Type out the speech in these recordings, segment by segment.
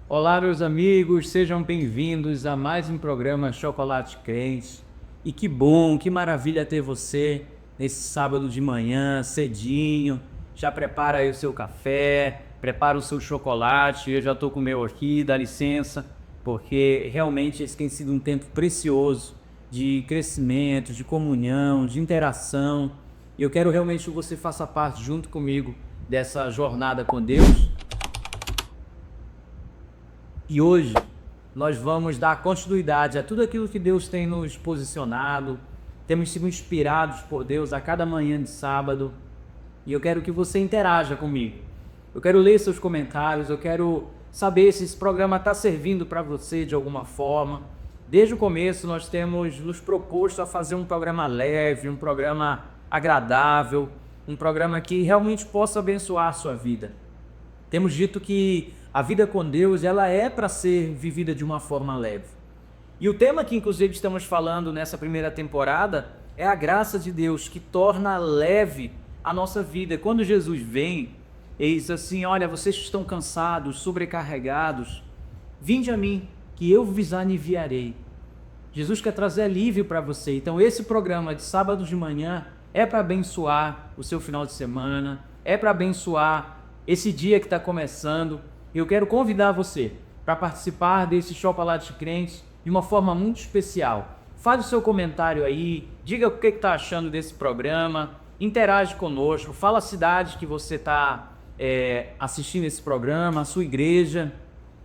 Olá, meus amigos, sejam bem-vindos a mais um programa Chocolate Crente. E que bom, que maravilha ter você nesse sábado de manhã, cedinho. Já prepara aí o seu café, prepara o seu chocolate. Eu já estou com o meu aqui, dá licença, porque realmente esse tem sido um tempo precioso de crescimento, de comunhão, de interação. E eu quero realmente que você faça parte junto comigo dessa jornada com Deus. E hoje nós vamos dar continuidade a tudo aquilo que Deus tem nos posicionado. Temos sido inspirados por Deus a cada manhã de sábado. E eu quero que você interaja comigo. Eu quero ler seus comentários, eu quero saber se esse programa está servindo para você de alguma forma. Desde o começo nós temos nos proposto a fazer um programa leve, um programa agradável, um programa que realmente possa abençoar a sua vida. Temos dito que a vida com Deus, ela é para ser vivida de uma forma leve. E o tema que inclusive estamos falando nessa primeira temporada é a graça de Deus que torna leve a nossa vida. Quando Jesus vem e diz assim: olha, vocês que estão cansados, sobrecarregados, vinde a mim, que eu vos aliviarei. Jesus quer trazer alívio para você. Então esse programa de sábado de manhã é para abençoar o seu final de semana, é para abençoar esse dia que está começando. Eu quero convidar você para participar desse Chocolate Crente de uma forma muito especial. Faz o seu comentário aí, diga o que está achando desse programa, interage conosco, fala a cidade que você está assistindo esse programa, a sua igreja.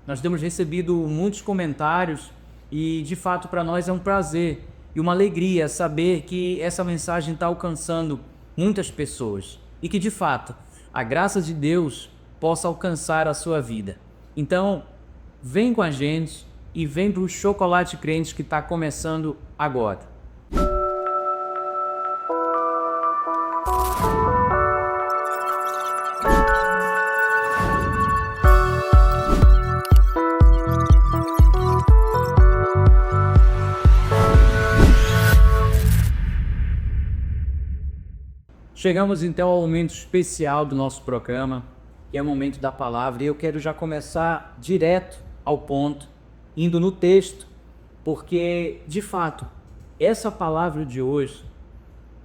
Nós temos recebido muitos comentários e de fato para nós é um prazer e uma alegria saber que essa mensagem está alcançando muitas pessoas e que de fato a graça de Deus possa alcançar a sua vida. Então, vem com a gente e vem para o Chocolate Crente que está começando agora. Chegamos então ao momento especial do nosso programa, que é o momento da palavra, e eu quero já começar direto ao ponto, indo no texto, porque, de fato, essa palavra de hoje,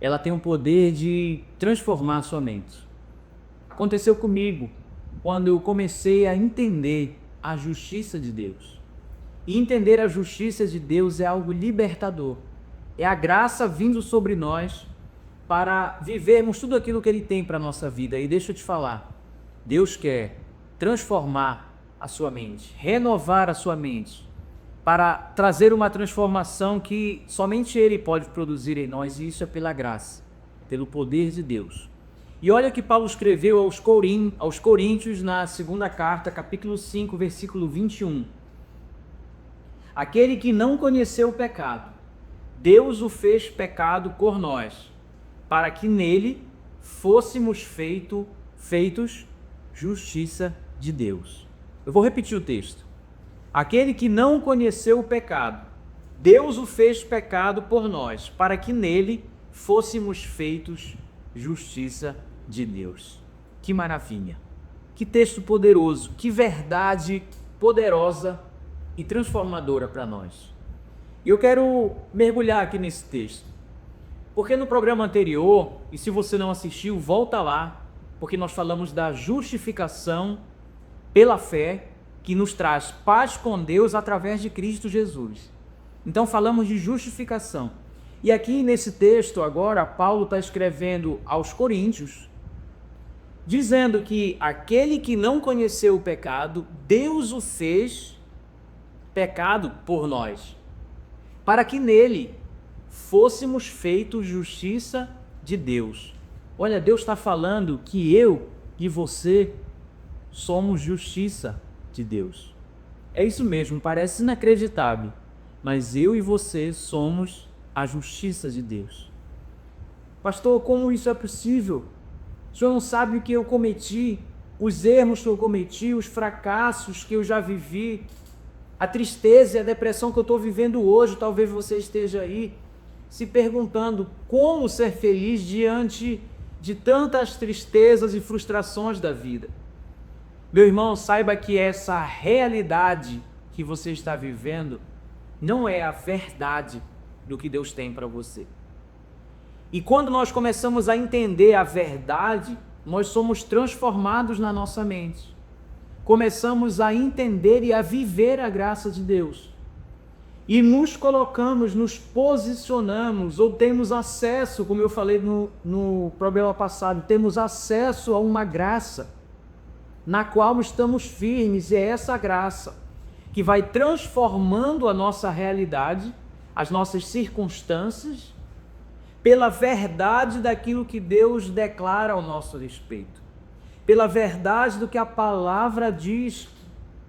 ela tem o poder de transformar a sua mente. Aconteceu comigo quando eu comecei a entender a justiça de Deus. E entender a justiça de Deus é algo libertador. É a graça vindo sobre nós para vivermos tudo aquilo que Ele tem para a nossa vida. E deixa eu te falar, Deus quer transformar a sua mente, renovar a sua mente, para trazer uma transformação que somente Ele pode produzir em nós, e isso é pela graça, pelo poder de Deus. E olha que Paulo escreveu aos Coríntios na segunda carta, capítulo 5, versículo 21. Aquele que não conheceu o pecado, Deus o fez pecado por nós, para que nele fôssemos feitos justiça de Deus. Eu vou repetir o texto. Aquele que não conheceu o pecado, Deus o fez pecado por nós, para que nele fôssemos feitos justiça de Deus. Que maravilha! Que texto poderoso, que verdade poderosa e transformadora para nós. Eu quero mergulhar aqui nesse texto, porque no programa anterior, e se você não assistiu, volta lá, porque nós falamos da justificação pela fé, que nos traz paz com Deus através de Cristo Jesus. Então falamos de justificação. E aqui nesse texto agora, Paulo está escrevendo aos Coríntios, dizendo que aquele que não conheceu o pecado, Deus o fez pecado por nós, para que nele fôssemos feitos justiça de Deus. Olha, Deus está falando que eu e você somos justiça de Deus. É isso mesmo, parece inacreditável, mas eu e você somos a justiça de Deus. Pastor, como isso é possível? O senhor não sabe o que eu cometi, os erros que eu cometi, os fracassos que eu já vivi, a tristeza e a depressão que eu estou vivendo hoje. Talvez você esteja aí se perguntando como ser feliz diante de tantas tristezas e frustrações da vida. Meu irmão, saiba que essa realidade que você está vivendo não é a verdade do que Deus tem para você. E quando nós começamos a entender a verdade, nós somos transformados na nossa mente. Começamos a entender e a viver a graça de Deus. E nos colocamos, nos posicionamos, ou temos acesso, como eu falei no problema passado, temos acesso a uma graça na qual estamos firmes, e é essa graça que vai transformando a nossa realidade, as nossas circunstâncias, pela verdade daquilo que Deus declara ao nosso respeito, pela verdade do que a palavra diz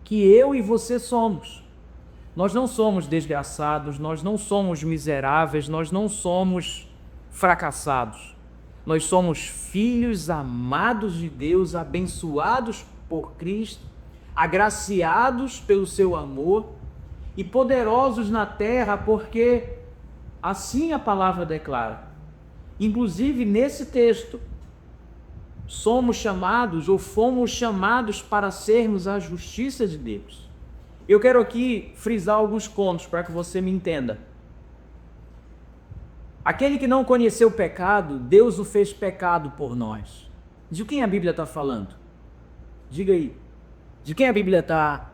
que eu e você somos. Nós não somos desgraçados, nós não somos miseráveis, nós não somos fracassados. Nós somos filhos amados de Deus, abençoados por Cristo, agraciados pelo seu amor e poderosos na terra, porque assim a palavra declara. Inclusive, nesse texto, somos chamados ou fomos chamados para sermos a justiça de Deus. Eu quero aqui frisar alguns pontos para que você me entenda. Aquele que não conheceu o pecado, Deus o fez pecado por nós. De quem a Bíblia está falando? Diga aí. De quem a Bíblia está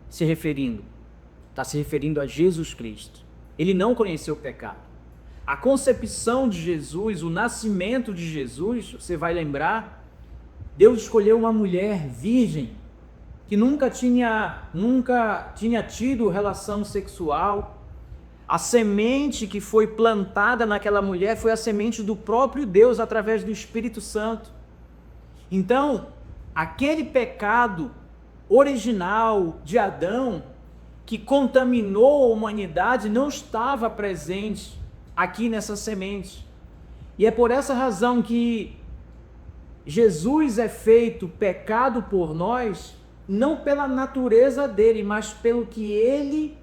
se referindo? Está se referindo a Jesus Cristo. Ele não conheceu o pecado. A concepção de Jesus, o nascimento de Jesus, você vai lembrar, Deus escolheu uma mulher virgem, que nunca tinha tido relação sexual. A semente que foi plantada naquela mulher foi a semente do próprio Deus através do Espírito Santo. Então, aquele pecado original de Adão, que contaminou a humanidade, não estava presente aqui nessa semente. E é por essa razão que Jesus é feito pecado por nós, não pela natureza dele, mas pelo que ele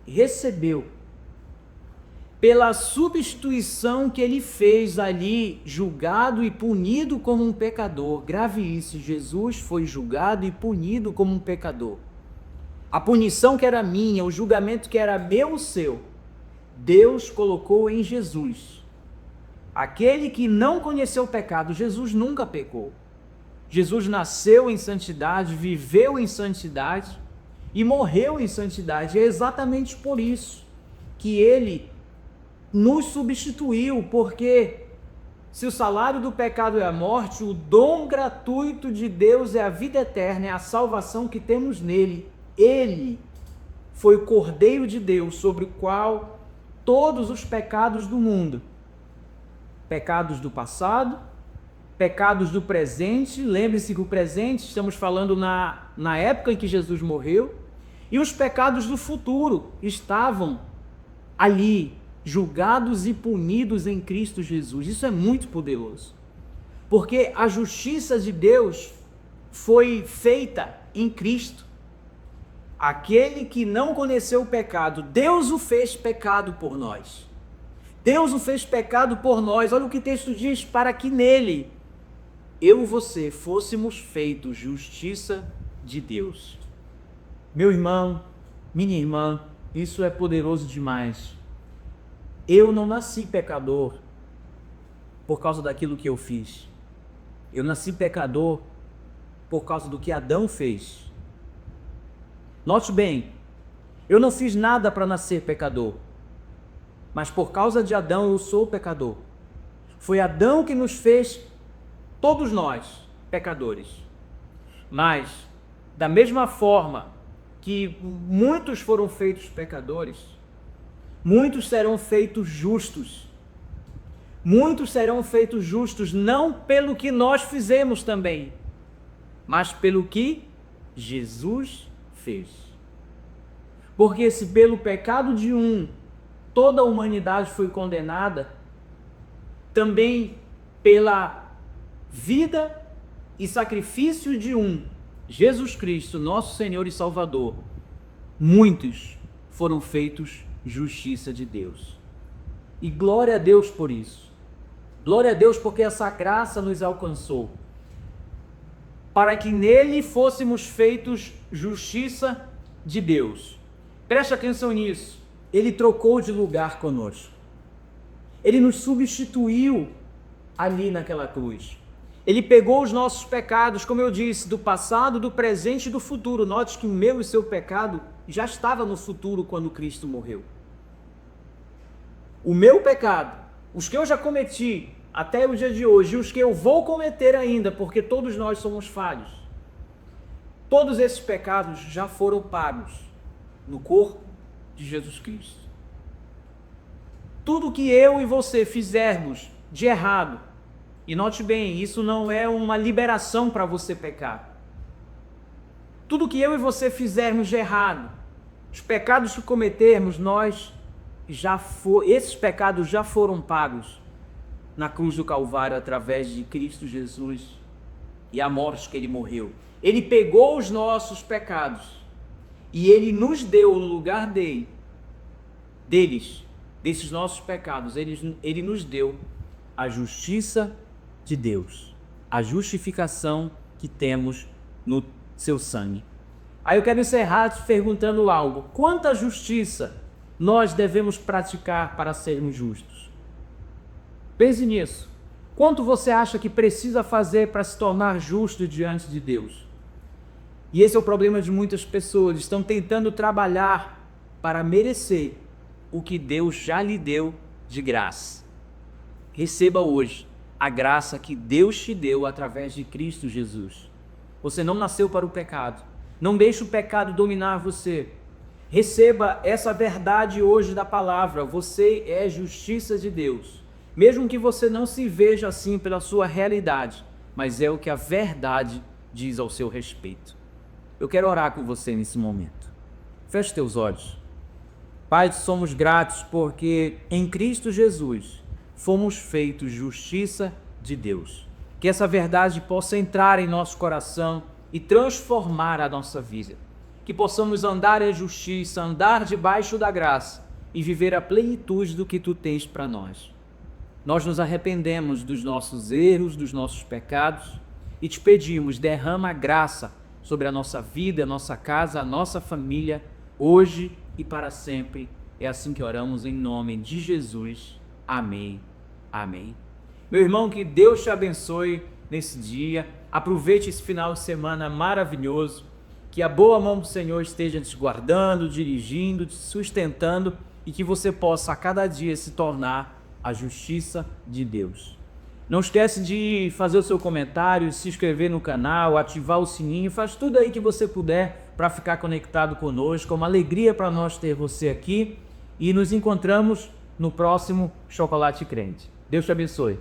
recebeu. Pela substituição que ele fez ali, julgado e punido como um pecador. Grave isso, Jesus foi julgado e punido como um pecador. A punição que era minha, o julgamento que era meu ou seu, Deus colocou em Jesus. Aquele que não conheceu o pecado, Jesus nunca pecou. Jesus nasceu em santidade, viveu em santidade e morreu em santidade. É exatamente por isso que ele nos substituiu, porque se o salário do pecado é a morte, o dom gratuito de Deus é a vida eterna, é a salvação que temos nele. Ele foi o Cordeiro de Deus sobre o qual todos os pecados do mundo, pecados do passado, pecados do presente, lembre-se que o presente, estamos falando na época em que Jesus morreu, e os pecados do futuro estavam ali, julgados e punidos em Cristo Jesus. Isso é muito poderoso, porque a justiça de Deus foi feita em Cristo. Aquele que não conheceu o pecado, Deus o fez pecado por nós. Deus o fez pecado por nós. Olha o que o texto diz: para que nele, eu e você, fôssemos feitos justiça de Deus. Meu irmão, minha irmã, isso é poderoso demais. Eu não nasci pecador por causa daquilo que eu fiz. Eu nasci pecador por causa do que Adão fez. Note bem, eu não fiz nada para nascer pecador, mas por causa de Adão eu sou pecador. Foi Adão que nos fez, todos nós, pecadores. Mas, da mesma forma que muitos foram feitos pecadores, muitos serão feitos justos. Muitos serão feitos justos não pelo que nós fizemos também, mas pelo que Jesus fez. Porque se pelo pecado de um toda a humanidade foi condenada, também pela vida e sacrifício de um, Jesus Cristo, nosso Senhor e Salvador, muitos foram feitos justiça de Deus. E glória a Deus por isso. Glória a Deus porque essa graça nos alcançou. para que nele fôssemos feitos justiça de Deus. Preste atenção nisso. Ele trocou de lugar conosco. Ele nos substituiu ali naquela cruz. Ele pegou os nossos pecados, como eu disse, do passado, do presente e do futuro. Note que o meu e o seu pecado já estava no futuro quando Cristo morreu. O meu pecado, os que eu já cometi até o dia de hoje, e os que eu vou cometer ainda, porque todos nós somos falhos, todos esses pecados já foram pagos no corpo de Jesus Cristo. Tudo que eu e você fizermos de errado, e note bem, isso não é uma liberação para você pecar. Tudo que eu e você fizermos de errado, os pecados que cometermos, esses pecados já foram pagos na cruz do Calvário através de Cristo Jesus e a morte que ele morreu. Ele pegou os nossos pecados e ele nos deu no lugar desses nossos pecados, ele nos deu a justiça de Deus, a justificação que temos no seu sangue. Aí eu quero encerrar te perguntando algo: quanta justiça nós devemos praticar para sermos justos? Pense nisso. Quanto você acha que precisa fazer para se tornar justo diante de Deus? E esse é o problema de muitas pessoas, estão tentando trabalhar para merecer o que Deus já lhe deu de graça. Receba hoje a graça que Deus te deu através de Cristo Jesus. Você não nasceu para o pecado. Não deixe o pecado dominar você. Receba essa verdade hoje da palavra. Você é justiça de Deus. Mesmo que você não se veja assim pela sua realidade, mas é o que a verdade diz ao seu respeito. Eu quero orar com você nesse momento. Feche teus olhos. Pai, somos gratos porque em Cristo Jesus fomos feitos justiça de Deus. Que essa verdade possa entrar em nosso coração e transformar a nossa vida. Que possamos andar em justiça, andar debaixo da graça e viver a plenitude do que Tu tens para nós. Nós nos arrependemos dos nossos erros, dos nossos pecados e Te pedimos, derrama a graça sobre a nossa vida, a nossa casa, a nossa família, hoje e para sempre. É assim que oramos em nome de Jesus. Amém. Amém. Meu irmão, que Deus te abençoe nesse dia. Aproveite esse final de semana maravilhoso. Que a boa mão do Senhor esteja te guardando, dirigindo, te sustentando e que você possa a cada dia se tornar a justiça de Deus. Não esquece de fazer o seu comentário, se inscrever no canal, ativar o sininho, faz tudo aí que você puder para ficar conectado conosco. É uma alegria para nós ter você aqui e nos encontramos no próximo Chocolate Crente. Deus te abençoe.